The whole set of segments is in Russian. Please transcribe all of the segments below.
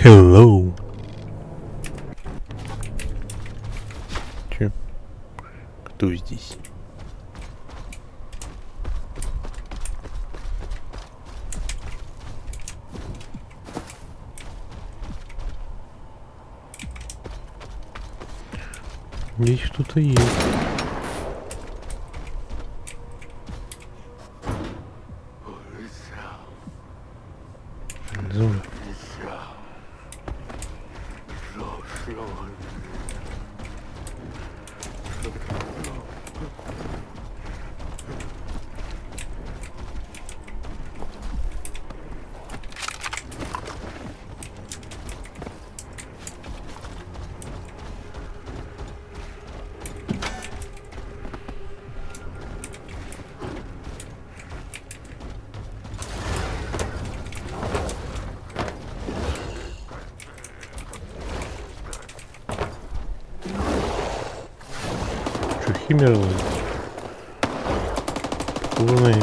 Hello. Че? Кто здесь? Здесь кто-то есть. Зомби. Что, химера? Похоже.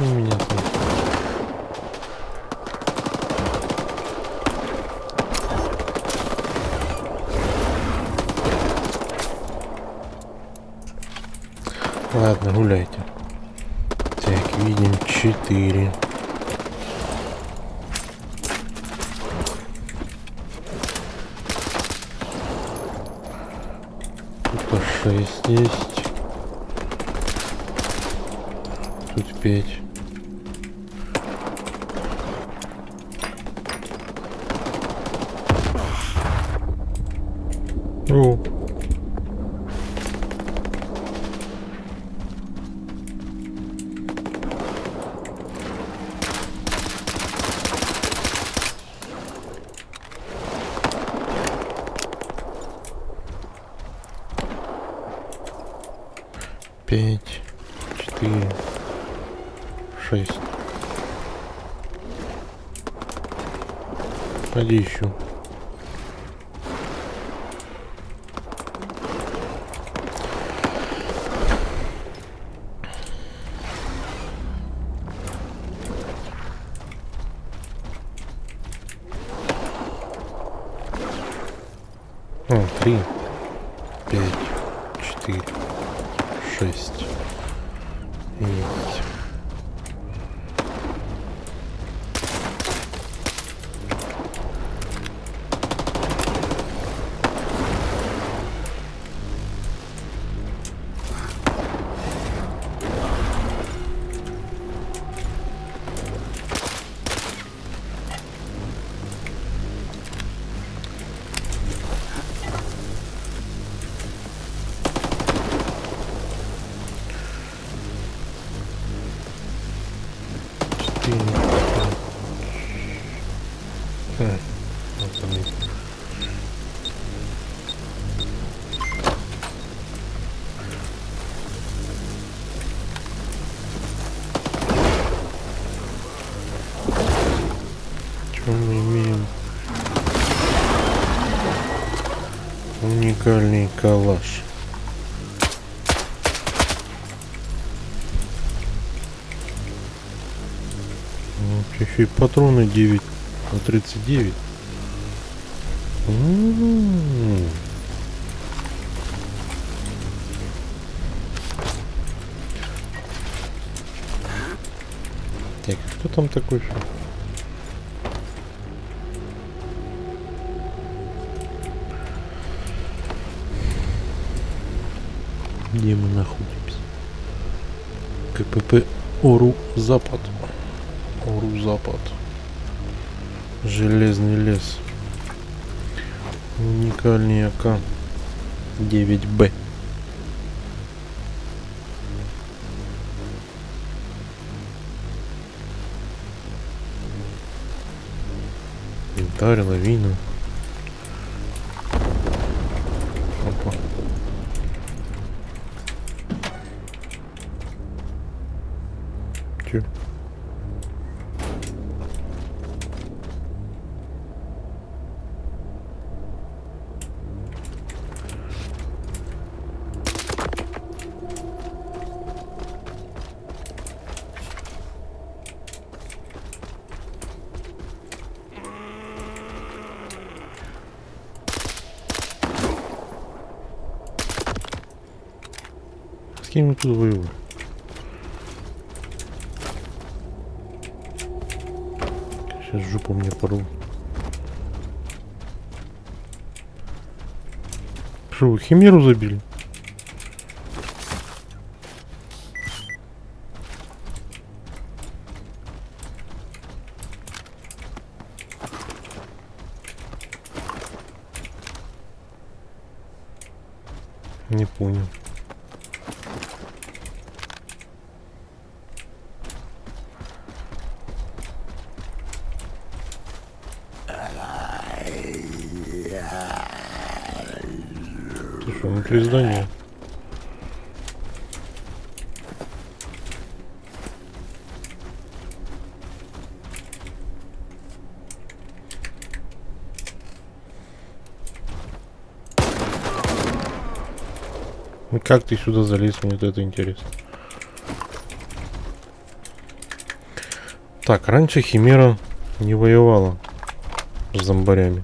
У меня там. Ладно, гуляйте. Так, видим 4. Тут 6 есть. Тут 5. О. Пять, 4, 6. Пойди еще. О, 3, 5, 4, 6. Есть. Вот они. Что мы имеем? Уникальный калаш. Еще и патроны 9 на 39. Так, кто там такой? Где мы находимся? КПП Ору Запад. Ору Запад. Железный лес. Уникальный АК 9Б. Инвентарь, лавина. Опа. Чё? С кем тут воевать? Сейчас жопу мне порву. Что, вы химеру забили? Не понял. Ты что, внутри здания? Ну как ты сюда залез, мне вот это интересно. Так, раньше Химера не воевала с зомбарями.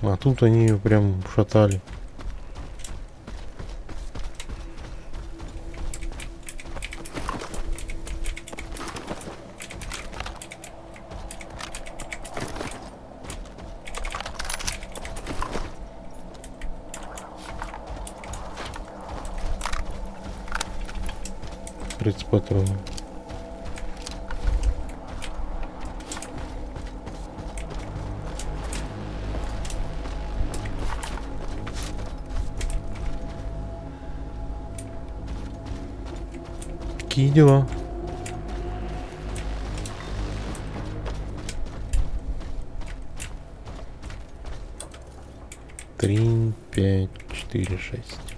А тут они её прям шатали. Патроны. Какие дела? Три, 5, 4, 6.